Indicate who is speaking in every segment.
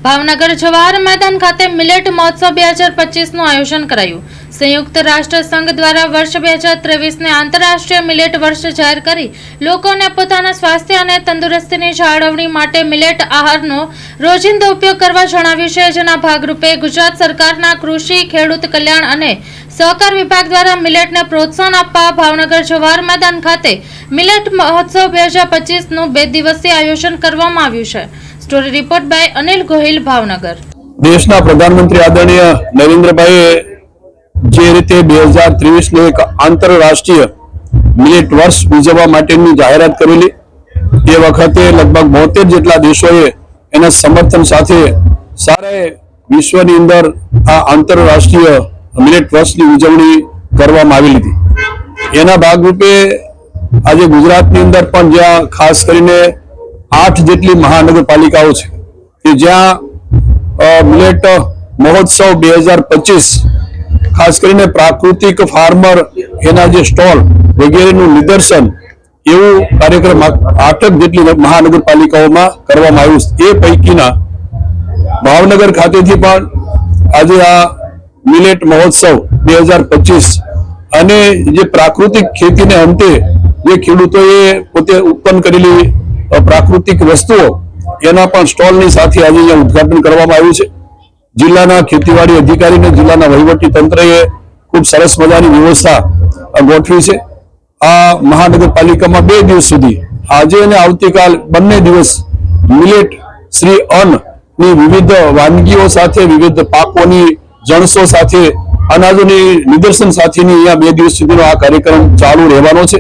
Speaker 1: ભાવનગર જવાહર મેદાન ખાતે મિલેટ મહોત્સવ 2025 નું આયોજન કરાયું। સંયુક્ત રાષ્ટ્ર સંઘ દ્વારા વર્ષ 2023 ને આંતરરાષ્ટ્રીય મિલેટ વર્ષ જાહેર કરી લોકોને પોતાના સ્વાસ્થ્ય અને તંદુરસ્તીની જાળવણી માટે મિલેટ આહારનો રોજિંદો ઉપયોગ કરવા જણાવ્યું છે, જેના ભાગરૂપે ગુજરાત સરકારના કૃષિ, ખેડૂત કલ્યાણ અને સહકાર વિભાગ દ્વારા મિલેટને પ્રોત્સાહન આપવા ભાવનગર જવાહર મેદાન ખાતે મિલેટ મહોત્સવ 2025 નું 2 દિવસીય આયોજન કરવામાં આવ્યું છે। Story report by Anil Gohil, Bhavnagar.
Speaker 2: દેશના પ્રધાનમંત્રી આદરણીય નરેન્દ્રભાઈએ જે રીતે 2023 ને એક આંતરરાષ્ટ્રીય મિલેટ વર્ષ ઉજવવા માટેની જાહેરાત કરેલી, એ વખતે લગભગ 72 જેટલા દેશોએ એના સમર્થન સાથે સારા વિશ્વની અંદર આ આંતરરાષ્ટ્રીય મિલેટ વર્ષની ઉજવણી કરવામાં આવેલી હતી। એના ભાગરૂપે આજે ગુજરાતની અંદર પણ જ્યાં ખાસ કરીને 8 જેટલી મહાનગરપાલિકાઓ છે કે જ્યાં મિલેટ મહોત્સવ 2025 ખાસ કરીને પ્રાકૃતિક ફાર્મર એના જે સ્ટોલ વગેરેનું નિદર્શન એવું કાર્યક્રમ 8 જેટલી મહાનગરપાલિકાઓમાં કરવામાં આવ્યું છે। એ પૈકીના ભાવનગર ખાતેથી પણ આજે આ મિલેટ મહોત્સવ 2025 અને જે પ્રાકૃતિક ખેતીને અંતે જે ખેડૂતોએ પોતે ઉત્પન્ન કરેલી પ્રાકૃતિક વસ્તુઓ એના પણ સ્ટોલની સાથે આજે અહીંયા ઉદ્ઘાટન કરવામાં આવ્યું છે। જિલ્લાના ખેતીવાડી અધિકારી અને જિલ્લાના વહીવટી તંત્રએ ખૂબ સરસ મજાની વ્યવસ્થા ગોઠવી છે। આ મહાનગરપાલિકામાં 2 દિવસ સુધી આજે અને આવતીકાલ બંને દિવસ મિલેટ શ્રી અન્નની વિવિધ વાનગીઓ સાથે, વિવિધ પાકોની જણસો સાથે, અનાજોની નિદર્શન સાથેની અહીંયા 2 દિવસ સુધીનો આ કાર્યક્રમ ચાલુ રહેવાનો છે।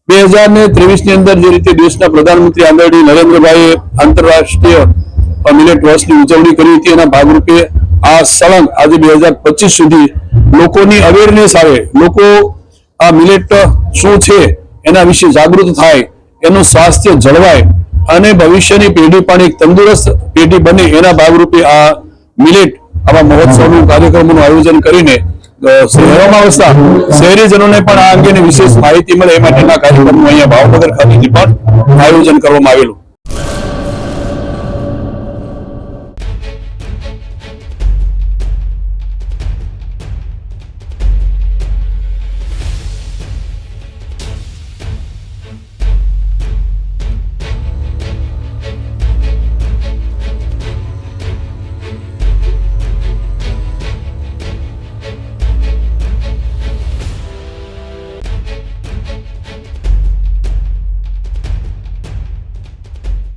Speaker 2: 2023 ની અંદર જે રીતે દેશના પ્રધાનમંત્રી આદરણીય નરેન્દ્રભાઈએ આંતરરાષ્ટ્રીય મિલેટ વર્ષની ઉજવણી કરી હતી, એના ભાગરૂપે આ સળંગ આજે 2025 સુધી લોકોની અવેરનેસ આવે, લોકો આ મિલેટ શું છે એના વિશે જાગૃત થાય, એનું સ્વાસ્થ્ય જળવાય અને ભવિષ્યની પેઢી પણ એક તંદુરસ્ત પેઢી બને, એના ભાગરૂપે આ મિલેટ આવા મહોત્સવનું કાર્યક્રમોનું આયોજન કરીને શહેરોમાં વસતા શહેરીજનોને પણ આ અંગેની વિશેષ માહિતી મળે એ માટેના કાર્યક્રમનું અહીંયા ભાવનગર ખાતેથી પણ આયોજન કરવામાં આવેલું।